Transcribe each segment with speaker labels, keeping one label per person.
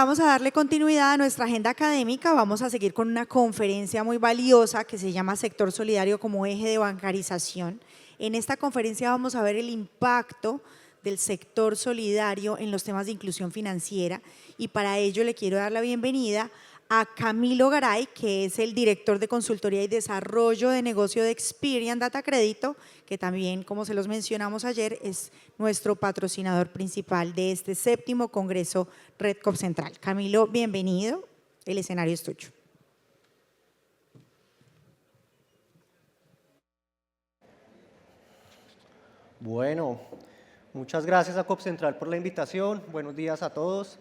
Speaker 1: Vamos a darle continuidad a nuestra agenda académica, vamos a seguir con una conferencia muy valiosa que se llama Sector Solidario como eje de bancarización. En esta conferencia vamos a ver el impacto del sector solidario en los temas de inclusión financiera y para ello le quiero dar la bienvenida a Camilo Garay, que es el director de consultoría y desarrollo de negocio de Experian Data Crédito, que también, como se los mencionamos ayer, es nuestro patrocinador principal de este 7º Congreso RedCop Central. Camilo, bienvenido, el escenario es tuyo.
Speaker 2: Bueno, muchas gracias a COP Central por la invitación. Buenos días a todos.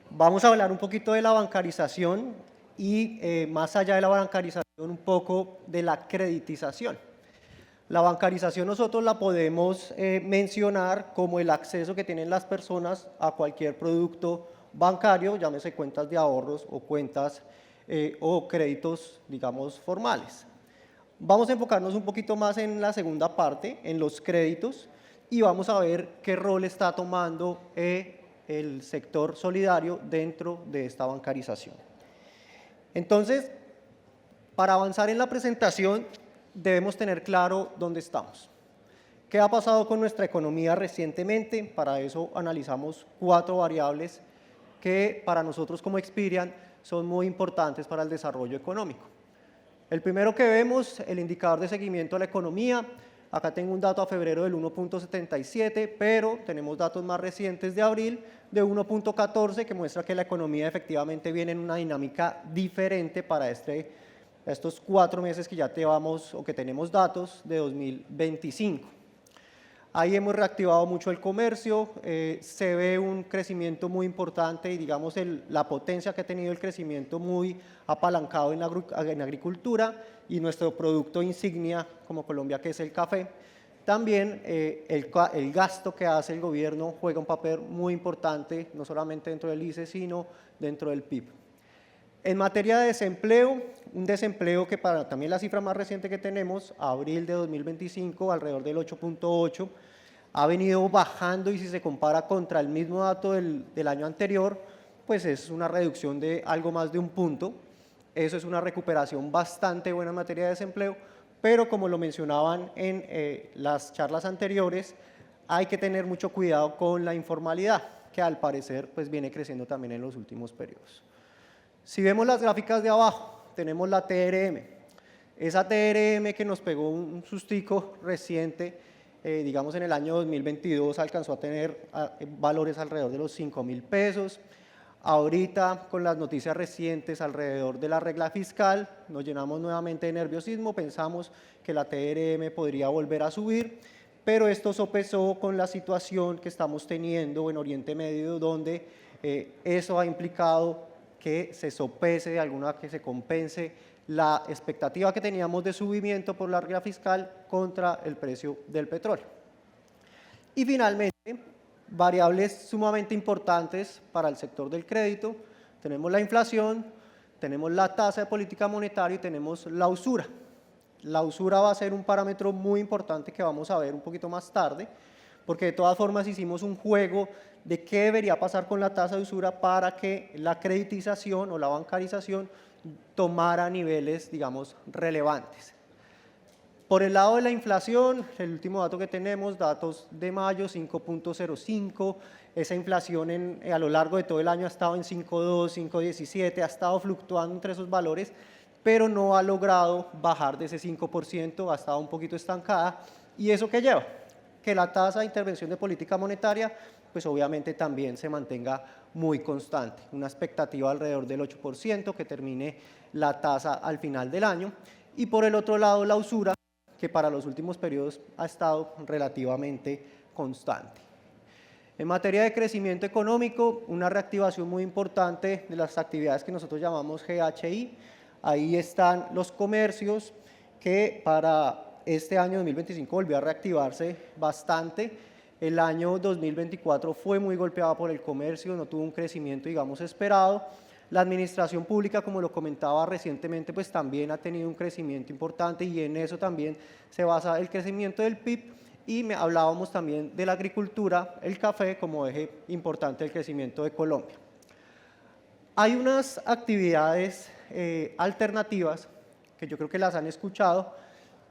Speaker 2: Vamos a hablar un poquito de la bancarización y más allá de la bancarización, un poco de la creditización. La bancarización nosotros la podemos mencionar como el acceso que tienen las personas a cualquier producto bancario, llámese cuentas de ahorros o cuentas o créditos, digamos, formales. Vamos a enfocarnos un poquito más en la segunda parte, en los créditos, y vamos a ver qué rol está tomando el sector solidario dentro de esta bancarización. Entonces, para avanzar en la presentación, debemos tener claro dónde estamos. ¿Qué ha pasado con nuestra economía recientemente? Para eso analizamos 4 variables que para nosotros como Experian son muy importantes para el desarrollo económico. El primero que vemos, el indicador de seguimiento a la economía. Acá tengo un dato a febrero del 1.77, pero tenemos datos más recientes de abril de 1.14 que muestra que la economía efectivamente viene en una dinámica diferente para estos 4 meses que ya llevamos o que tenemos datos de 2025. Ahí hemos reactivado mucho el comercio, se ve un crecimiento muy importante y digamos la potencia que ha tenido el crecimiento muy apalancado en la agricultura y nuestro producto insignia como Colombia, que es el café. También el gasto que hace el gobierno juega un papel muy importante, no solamente dentro del ICE, sino dentro del PIB. En materia de desempleo, un desempleo que para también la cifra más reciente que tenemos, abril de 2025, alrededor del 8.8, ha venido bajando y si se compara contra el mismo dato del año anterior, pues es una reducción de algo más de 1 punto. Eso es una recuperación bastante buena en materia de desempleo, pero como lo mencionaban en las charlas anteriores, hay que tener mucho cuidado con la informalidad, que al parecer pues viene creciendo también en los últimos periodos. Si vemos las gráficas de abajo, tenemos la TRM. Esa TRM que nos pegó un sustico reciente, digamos en el año 2022, alcanzó a tener valores alrededor de los 5.000 pesos. Ahorita, con las noticias recientes alrededor de la regla fiscal, nos llenamos nuevamente de nerviosismo, pensamos que la TRM podría volver a subir, pero esto sopesó con la situación que estamos teniendo en Oriente Medio, donde eso ha implicado que se sopese de alguna, que se compense la expectativa que teníamos de subimiento por la regla fiscal contra el precio del petróleo. Y finalmente, variables sumamente importantes para el sector del crédito, tenemos la inflación, tenemos la tasa de política monetaria y tenemos la usura. La usura va a ser un parámetro muy importante que vamos a ver un poquito más tarde, porque de todas formas hicimos un juego de qué debería pasar con la tasa de usura para que la creditización o la bancarización tomara niveles, digamos, relevantes. Por el lado de la inflación, el último dato que tenemos, datos de mayo, 5.05, esa inflación a lo largo de todo el año ha estado en 5.2, 5.17, ha estado fluctuando entre esos valores, pero no ha logrado bajar de ese 5%, ha estado un poquito estancada. ¿Y eso qué lleva? Que la tasa de intervención de política monetaria, pues obviamente también se mantenga muy constante, una expectativa alrededor del 8%, que termine la tasa al final del año. Y por el otro lado, la usura, que para los últimos periodos ha estado relativamente constante. En materia de crecimiento económico, una reactivación muy importante de las actividades que nosotros llamamos GHI. Ahí están los comercios, que para este año 2025 volvió a reactivarse bastante. El año 2024 fue muy golpeado por el comercio, no tuvo un crecimiento, digamos, esperado. La administración pública, como lo comentaba recientemente, pues también ha tenido un crecimiento importante y en eso también se basa el crecimiento del PIB. Y hablábamos también de la agricultura, el café como eje importante del crecimiento de Colombia. Hay unas actividades alternativas que yo creo que las han escuchado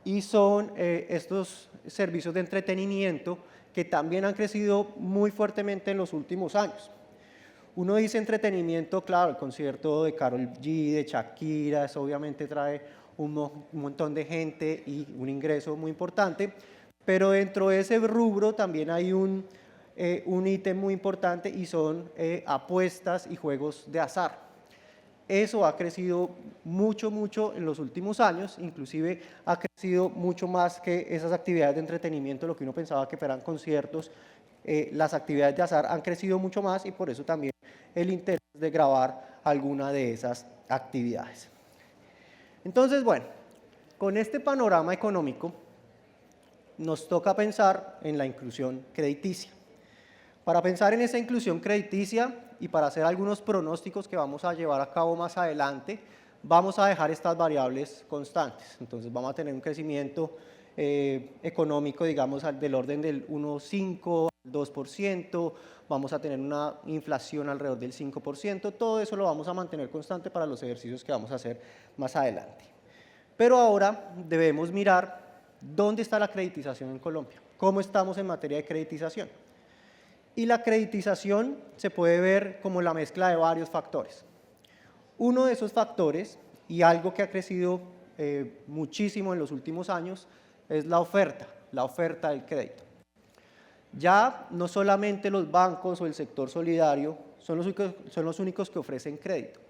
Speaker 2: y son estos servicios de entretenimiento que también han crecido muy fuertemente en los últimos años. Uno dice entretenimiento, claro, el concierto de Karol G, de Shakira, eso obviamente trae un montón de gente y un ingreso muy importante, pero dentro de ese rubro también hay un ítem muy importante y son apuestas y juegos de azar. Eso ha crecido mucho, mucho en los últimos años, inclusive ha crecido mucho más que esas actividades de entretenimiento, lo que uno pensaba que fueran conciertos. Las actividades de azar han crecido mucho más y por eso también el interés de grabar alguna de esas actividades. Entonces, bueno, con este panorama económico nos toca pensar en la inclusión crediticia. Para pensar en esa inclusión crediticia y para hacer algunos pronósticos que vamos a llevar a cabo más adelante, vamos a dejar estas variables constantes. Entonces vamos a tener un crecimiento económico, digamos, del orden del 1,5 al 2%, vamos a tener una inflación alrededor del 5%, todo eso lo vamos a mantener constante para los ejercicios que vamos a hacer más adelante. Pero ahora debemos mirar dónde está la creditización en Colombia, cómo estamos en materia de creditización. Y la creditización se puede ver como la mezcla de varios factores. Uno de esos factores, y algo que ha crecido muchísimo en los últimos años, es la oferta del crédito. Ya no solamente los bancos o el sector solidario son los únicos que ofrecen crédito.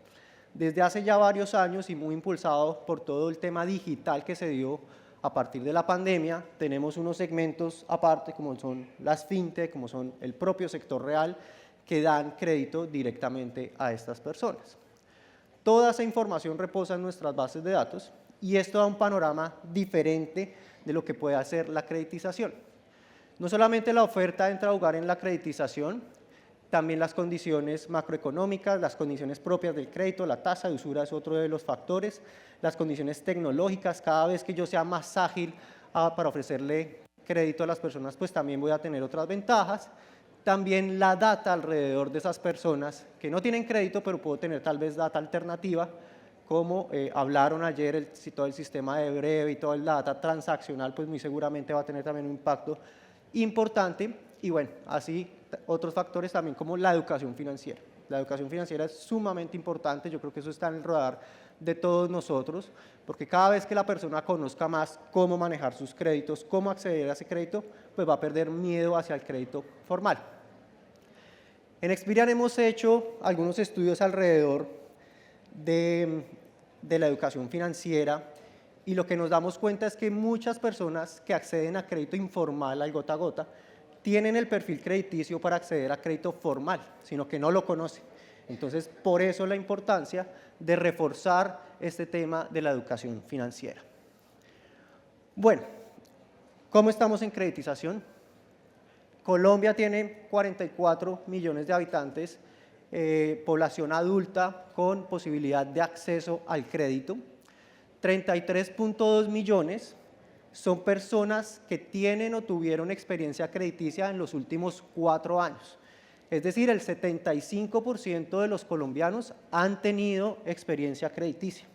Speaker 2: Desde hace ya varios años y muy impulsado por todo el tema digital que se dio a partir de la pandemia, tenemos unos segmentos aparte como son las fintech, como son el propio sector real, que dan crédito directamente a estas personas. Toda esa información reposa en nuestras bases de datos y esto da un panorama diferente de lo que puede hacer la creditización. No solamente la oferta entra a jugar en la creditización, también las condiciones macroeconómicas, las condiciones propias del crédito, la tasa de usura es otro de los factores, las condiciones tecnológicas, cada vez que yo sea más ágil para ofrecerle crédito a las personas, pues también voy a tener otras ventajas. También la data alrededor de esas personas que no tienen crédito, pero puedo tener tal vez data alternativa, como hablaron ayer, todo el sistema de breve y toda la data transaccional, pues muy seguramente va a tener también un impacto importante. Y bueno, así otros factores también como la educación financiera. La educación financiera es sumamente importante, yo creo que eso está en el radar de todos nosotros, porque cada vez que la persona conozca más cómo manejar sus créditos, cómo acceder a ese crédito, pues va a perder miedo hacia el crédito formal. En Experian hemos hecho algunos estudios alrededor de la educación financiera y lo que nos damos cuenta es que muchas personas que acceden a crédito informal, al gota a gota, tienen el perfil crediticio para acceder a crédito formal, sino que no lo conocen. Entonces, por eso la importancia de reforzar este tema de la educación financiera. Bueno, ¿cómo estamos en creditización? Colombia tiene 44 millones de habitantes, población adulta con posibilidad de acceso al crédito. 33.2 millones son personas que tienen o tuvieron experiencia crediticia en los últimos 4 años. Es decir, el 75% de los colombianos han tenido experiencia crediticia.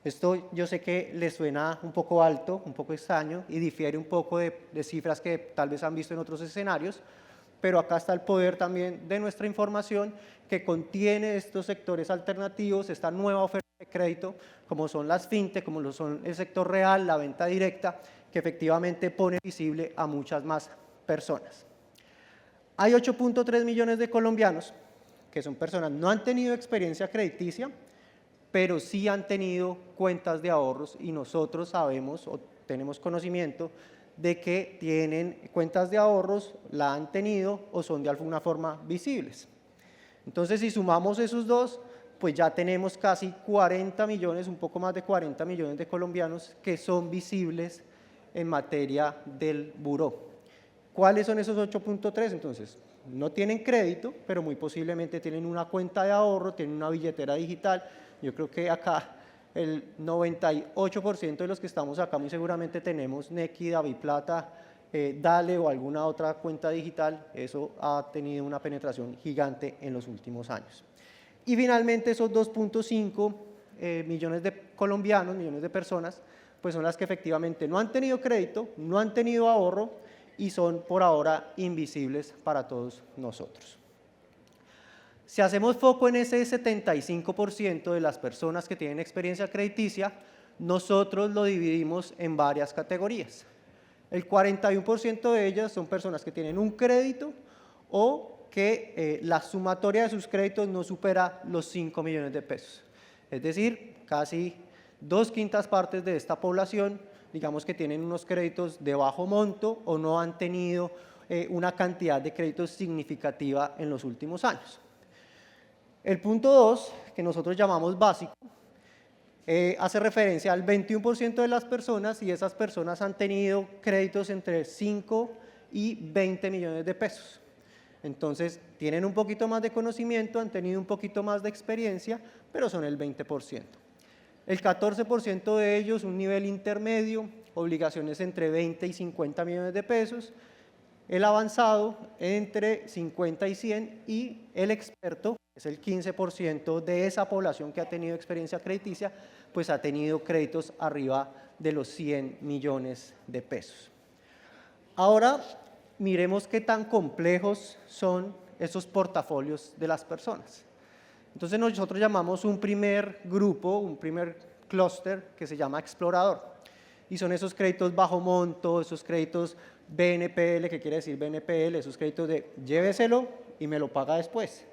Speaker 2: Esto yo sé que les suena un poco alto, un poco extraño y difiere un poco de cifras que tal vez han visto en otros escenarios, pero acá está el poder también de nuestra información que contiene estos sectores alternativos, esta nueva oferta de crédito, como son las fintech, como lo son el sector real, la venta directa, que efectivamente pone visible a muchas más personas. Hay 8.3 millones de colombianos que son personas que no han tenido experiencia crediticia, pero sí han tenido cuentas de ahorros y nosotros sabemos o tenemos conocimiento de que tienen cuentas de ahorros, la han tenido o son de alguna forma visibles. Entonces, si sumamos esos dos, pues ya tenemos casi 40 millones, un poco más de 40 millones de colombianos que son visibles en materia del buró. ¿Cuáles son esos 8.3? Entonces, no tienen crédito, pero muy posiblemente tienen una cuenta de ahorro, tienen una billetera digital. Yo creo que acá el 98% de los que estamos acá muy seguramente tenemos Nequi, DaviPlata, Dale o alguna otra cuenta digital. Eso ha tenido una penetración gigante en los últimos años. Y finalmente esos 2.5 millones de colombianos, millones de personas, pues son las que efectivamente no han tenido crédito, no han tenido ahorro y son por ahora invisibles para todos nosotros. Si hacemos foco en ese 75% de las personas que tienen experiencia crediticia, nosotros lo dividimos en varias categorías. El 41% de ellas son personas que tienen un crédito o que la sumatoria de sus créditos no supera los 5 millones de pesos. Es decir, casi 2/5 partes de esta población, digamos que tienen unos créditos de bajo monto o no han tenido una cantidad de créditos significativa en los últimos años. El punto 2, que nosotros llamamos básico, hace referencia al 21% de las personas y esas personas han tenido créditos entre 5 y 20 millones de pesos. Entonces, tienen un poquito más de conocimiento, han tenido un poquito más de experiencia, pero son el 20%. El 14% de ellos, un nivel intermedio, obligaciones entre 20 y 50 millones de pesos. El avanzado entre 50 y 100 y el experto, es el 15% de esa población que ha tenido experiencia crediticia, pues ha tenido créditos arriba de los 100 millones de pesos. Ahora, miremos qué tan complejos son esos portafolios de las personas. Entonces nosotros llamamos un primer grupo, un primer clúster que se llama explorador. Y son esos créditos bajo monto, esos créditos BNPL, que quiere decir BNPL, esos créditos de lléveselo y me lo paga después,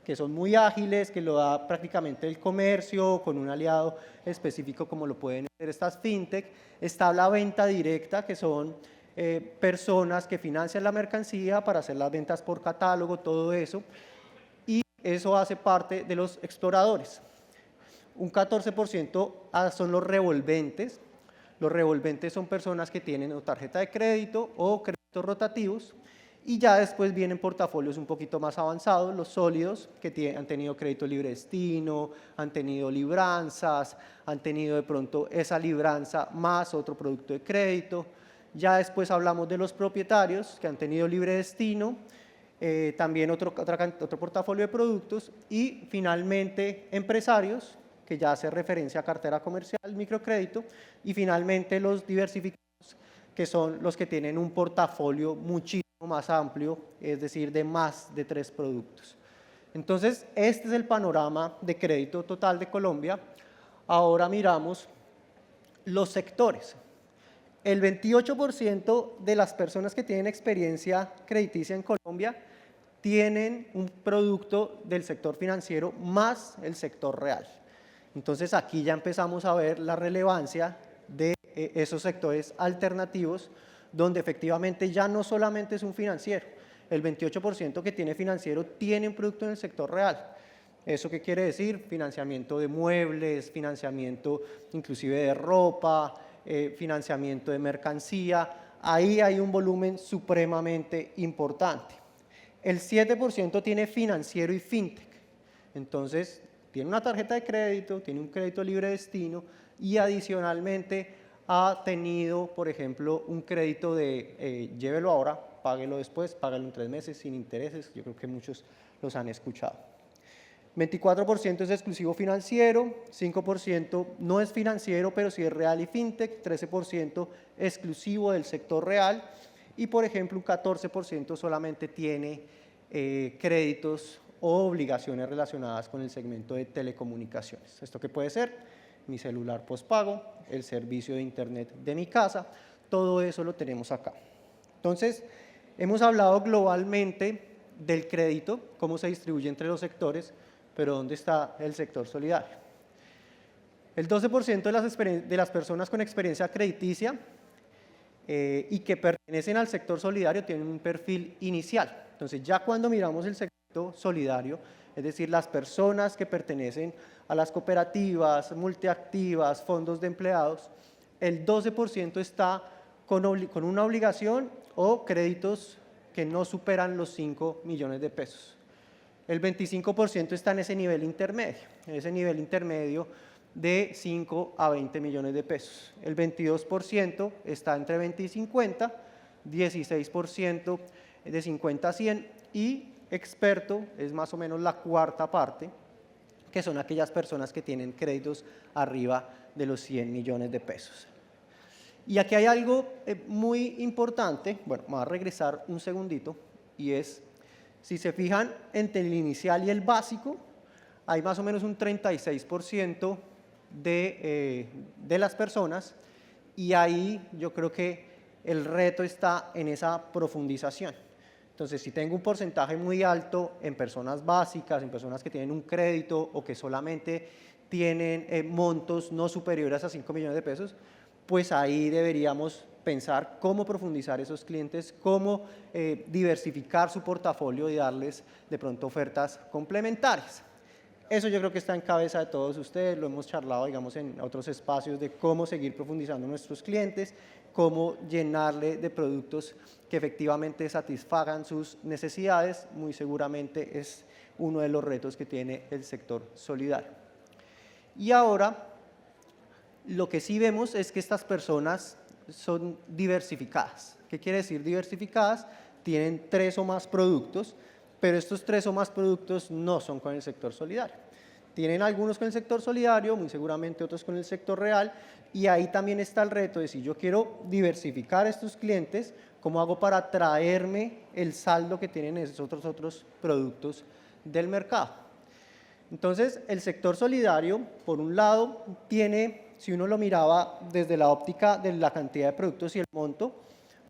Speaker 2: que son muy ágiles, que lo da prácticamente el comercio, con un aliado específico como lo pueden hacer estas fintech. Está la venta directa, que son personas que financian la mercancía para hacer las ventas por catálogo, todo eso, y eso hace parte de los exploradores. Un 14% son los revolventes. Los revolventes son personas que tienen o tarjeta de crédito o créditos rotativos, y ya después vienen portafolios un poquito más avanzados, los sólidos, que han tenido crédito libre destino, han tenido libranzas, han tenido de pronto esa libranza más otro producto de crédito. Ya después hablamos de los propietarios que han tenido libre destino, también otro portafolio de productos, y finalmente empresarios, que ya hace referencia a cartera comercial, microcrédito, y finalmente los diversificados, que son los que tienen un portafolio muchísimo más amplio, es decir, de más de 3 productos. Entonces, este es el panorama de crédito total de Colombia. Ahora miramos los sectores. El 28% de las personas que tienen experiencia crediticia en Colombia tienen un producto del sector financiero más el sector real. Entonces, aquí ya empezamos a ver la relevancia de esos sectores alternativos, donde efectivamente ya no solamente es un financiero. El 28% que tiene financiero tiene un producto en el sector real. ¿Eso qué quiere decir? Financiamiento de muebles, financiamiento inclusive de ropa, financiamiento de mercancía. Ahí hay un volumen supremamente importante. El 7% tiene financiero y fintech. Entonces, tiene una tarjeta de crédito, tiene un crédito libre destino y adicionalmente ha tenido, por ejemplo, un crédito de llévelo ahora, páguelo después, págalo en 3 meses sin intereses. Yo creo que muchos los han escuchado. 24% es exclusivo financiero, 5% no es financiero, pero sí es real y fintech, 13% exclusivo del sector real y, por ejemplo, un 14% solamente tiene créditos o obligaciones relacionadas con el segmento de telecomunicaciones. ¿Esto qué puede ser? Mi celular postpago, el servicio de internet de mi casa, todo eso lo tenemos acá. Entonces, hemos hablado globalmente del crédito, cómo se distribuye entre los sectores, pero ¿dónde está el sector solidario? El 12% de las personas con experiencia crediticia y que pertenecen al sector solidario tienen un perfil inicial. Entonces, ya cuando miramos el sector solidario, es decir, las personas que pertenecen a las cooperativas, multiactivas, fondos de empleados, el 12% está con una obligación o créditos que no superan los 5 millones de pesos. El 25% está en ese nivel intermedio de 5 a 20 millones de pesos. El 22% está entre 20 y 50, 16% de 50 a 100 y experto es más o menos la cuarta parte, que son aquellas personas que tienen créditos arriba de los 100 millones de pesos. Y aquí hay algo muy importante, bueno, me voy a regresar un segundito, y es, si se fijan, entre el inicial y el básico, hay más o menos un 36% de las personas, y ahí yo creo que el reto está en esa profundización. Entonces, si tengo un porcentaje muy alto en personas básicas, en personas que tienen un crédito o que solamente tienen montos no superiores a 5 millones de pesos, pues ahí deberíamos pensar cómo profundizar esos clientes, cómo diversificar su portafolio y darles de pronto ofertas complementarias. Eso yo creo que está en cabeza de todos ustedes, lo hemos charlado, digamos, en otros espacios de cómo seguir profundizando nuestros clientes, cómo llenarle de productos que efectivamente satisfagan sus necesidades. Muy seguramente es uno de los retos que tiene el sector solidario. Y ahora, lo que sí vemos es que estas personas son diversificadas. ¿Qué quiere decir diversificadas? Tienen 3 o más productos, pero estos 3 o más productos no son con el sector solidario. Tienen algunos con el sector solidario, muy seguramente otros con el sector real, y ahí también está el reto de si yo quiero diversificar estos clientes, ¿cómo hago para traerme el saldo que tienen esos otros productos del mercado? Entonces, el sector solidario, por un lado, tiene, si uno lo miraba desde la óptica de la cantidad de productos y el monto,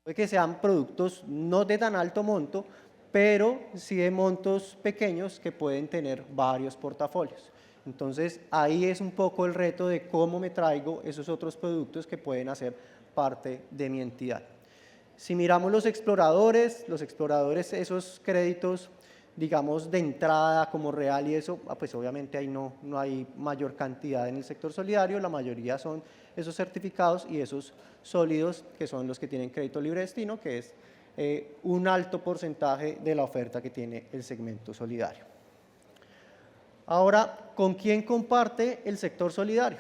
Speaker 2: puede que sean productos no de tan alto monto, pero sí de montos pequeños que pueden tener varios portafolios. Entonces, ahí es un poco el reto de cómo me traigo esos otros productos que pueden hacer parte de mi entidad. Si miramos los exploradores, esos créditos, digamos, de entrada como real y eso, pues obviamente ahí no hay mayor cantidad en el sector solidario, la mayoría son esos certificados y esos sólidos, que son los que tienen crédito libre destino, que es un alto porcentaje de la oferta que tiene el segmento solidario. Ahora, ¿con quién comparte el sector solidario?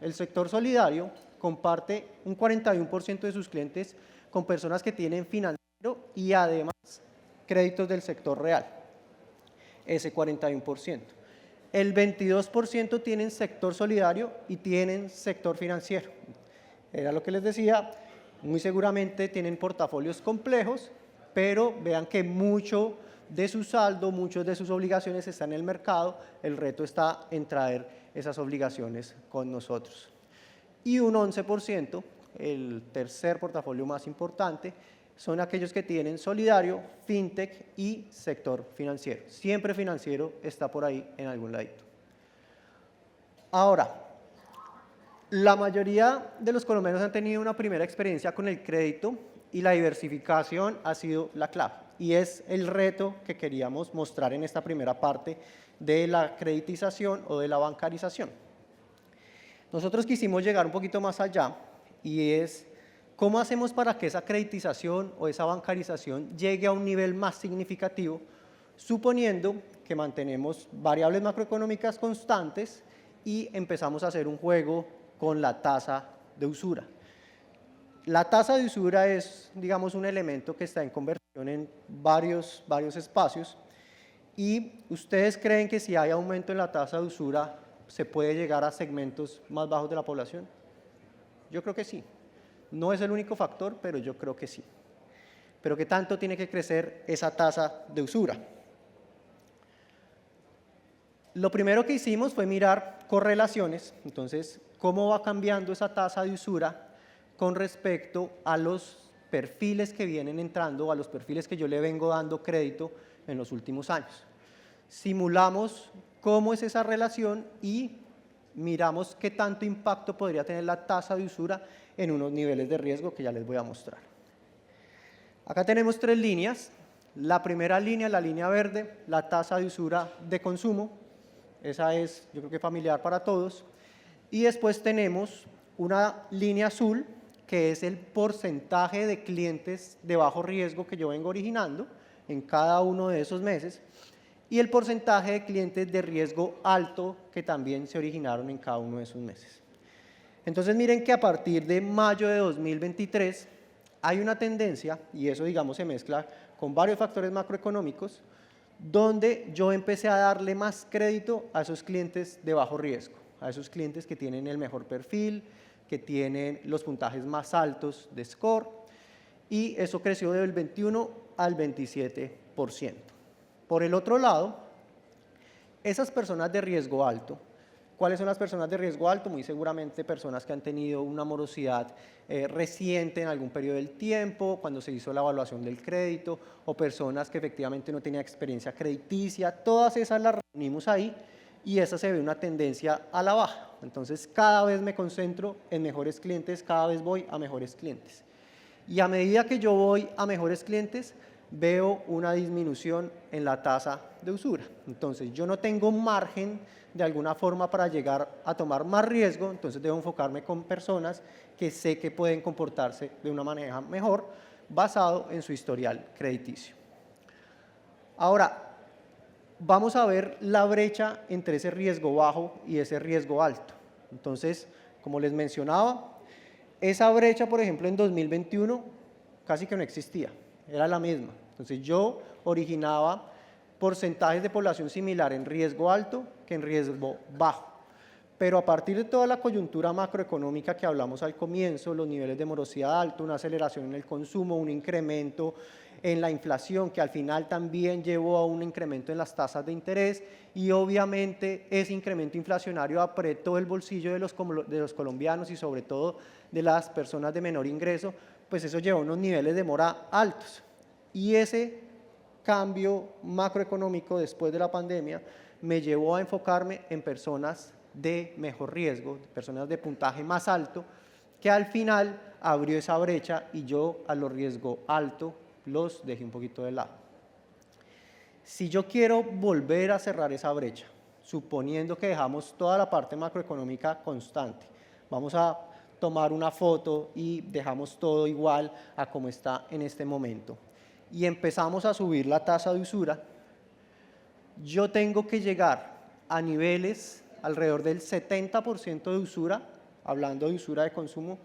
Speaker 2: El sector solidario comparte un 41% de sus clientes con personas que tienen financiero y además créditos del sector real, ese 41%. El 22% tienen sector solidario y tienen sector financiero. Era lo que les decía, muy seguramente tienen portafolios complejos, pero vean que mucho de su saldo, muchas de sus obligaciones están en el mercado, el reto está en traer esas obligaciones con nosotros. Y un 11%, el tercer portafolio más importante, son aquellos que tienen solidario, fintech y sector financiero. Siempre financiero está por ahí en algún ladito. Ahora, la mayoría de los colombianos han tenido una primera experiencia con el crédito y la diversificación ha sido la clave. Y es el reto que queríamos mostrar en esta primera parte de la creditización o de la bancarización. Nosotros quisimos llegar un poquito más allá y es cómo hacemos para que esa creditización o esa bancarización llegue a un nivel más significativo, suponiendo que mantenemos variables macroeconómicas constantes y empezamos a hacer un juego con la tasa de usura. La tasa de usura es, digamos, un elemento que está en conversión en varios espacios y ¿ustedes creen que si hay aumento en la tasa de usura se puede llegar a segmentos más bajos de la población? Yo creo que sí. No es el único factor, pero yo creo que sí. Pero ¿qué tanto tiene que crecer esa tasa de usura? Lo primero que hicimos fue mirar correlaciones, entonces, cómo va cambiando esa tasa de usura con respecto a los perfiles que vienen entrando, a los perfiles que yo le vengo dando crédito en los últimos años. Simulamos cómo es esa relación y miramos qué tanto impacto podría tener la tasa de usura en unos niveles de riesgo que ya les voy a mostrar. Acá tenemos 3 líneas. La primera línea, la línea verde, la tasa de usura de consumo. Esa es, yo creo que familiar para todos. Y después tenemos una línea azul, que es el porcentaje de clientes de bajo riesgo que yo vengo originando en cada uno de esos meses y el porcentaje de clientes de riesgo alto que también se originaron en cada uno de esos meses. Entonces miren que a partir de mayo de 2023 hay una tendencia, y eso digamos se mezcla con varios factores macroeconómicos, donde yo empecé a darle más crédito a esos clientes de bajo riesgo, a esos clientes que tienen el mejor perfil, que tienen los puntajes más altos de score, y eso creció del 21 al 27%. Por el otro lado, esas personas de riesgo alto, ¿cuáles son las personas de riesgo alto? Muy seguramente personas que han tenido una morosidad reciente en algún periodo del tiempo, cuando se hizo la evaluación del crédito, o personas que efectivamente no tenían experiencia crediticia. Todas esas las reunimos ahí y esa se ve una tendencia a la baja. Entonces, cada vez me concentro en mejores clientes, cada vez voy a mejores clientes. Y a medida que yo voy a mejores clientes, veo una disminución en la tasa de usura. Entonces, yo no tengo margen de alguna forma para llegar a tomar más riesgo, entonces debo enfocarme con personas que sé que pueden comportarse de una manera mejor basado en su historial crediticio. Ahora, vamos a ver la brecha entre ese riesgo bajo y ese riesgo alto. Entonces, como les mencionaba, esa brecha, por ejemplo, en 2021 casi que no existía, era la misma. Entonces, yo originaba porcentajes de población similar en riesgo alto que en riesgo bajo. Pero a partir de toda la coyuntura macroeconómica que hablamos al comienzo, los niveles de morosidad alto, una aceleración en el consumo, un incremento en la inflación que al final también llevó a un incremento en las tasas de interés y obviamente ese incremento inflacionario apretó el bolsillo de los colombianos y sobre todo de las personas de menor ingreso, pues eso llevó a unos niveles de mora altos. Y ese cambio macroeconómico después de la pandemia me llevó a enfocarme en personas de mejor riesgo, personas de puntaje más alto, que al final abrió esa brecha y yo a los riesgo alto los dejé un poquito de lado. Si yo quiero volver a cerrar esa brecha, suponiendo que dejamos toda la parte macroeconómica constante, vamos a tomar una foto y dejamos todo igual a como está en este momento, y empezamos a subir la tasa de usura, yo tengo que llegar a niveles alrededor del 70% de usura, hablando de usura de consumo,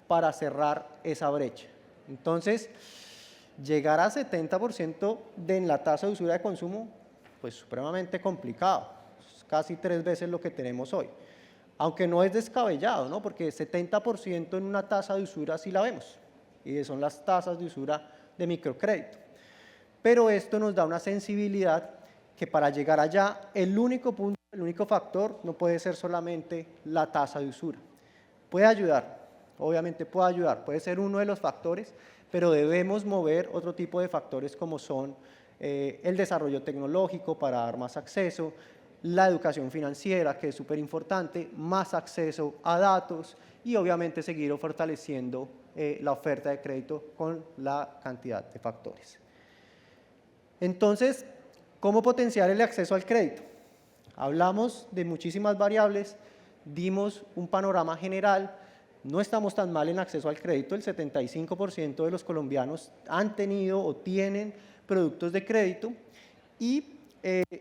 Speaker 2: para cerrar esa brecha. Entonces, llegar a 70% en la tasa de usura de consumo, pues supremamente complicado, es casi 3 veces lo que tenemos hoy. Aunque no es descabellado, ¿no? Porque 70% en una tasa de usura sí la vemos, y son las tasas de usura de microcrédito. Pero esto nos da una sensibilidad que para llegar allá, el único factor no puede ser solamente la tasa de usura. Puede ayudar, obviamente puede ayudar, puede ser uno de los factores, pero debemos mover otro tipo de factores como son el desarrollo tecnológico para dar más acceso, la educación financiera, que es súper importante, más acceso a datos y obviamente seguir fortaleciendo la oferta de crédito con la cantidad de factores. Entonces, ¿cómo potenciar el acceso al crédito? Hablamos de muchísimas variables, dimos un panorama general, no estamos tan mal en acceso al crédito, el 75% de los colombianos han tenido o tienen productos de crédito y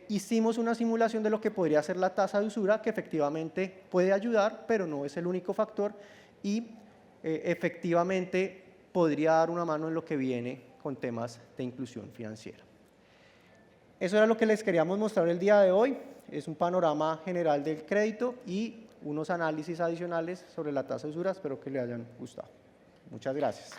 Speaker 2: hicimos una simulación de lo que podría ser la tasa de usura, que efectivamente puede ayudar, pero no es el único factor y efectivamente podría dar una mano en lo que viene con temas de inclusión financiera. Eso era lo que les queríamos mostrar el día de hoy, es un panorama general del crédito y unos análisis adicionales sobre la tasa de usura, espero que les hayan gustado. Muchas gracias.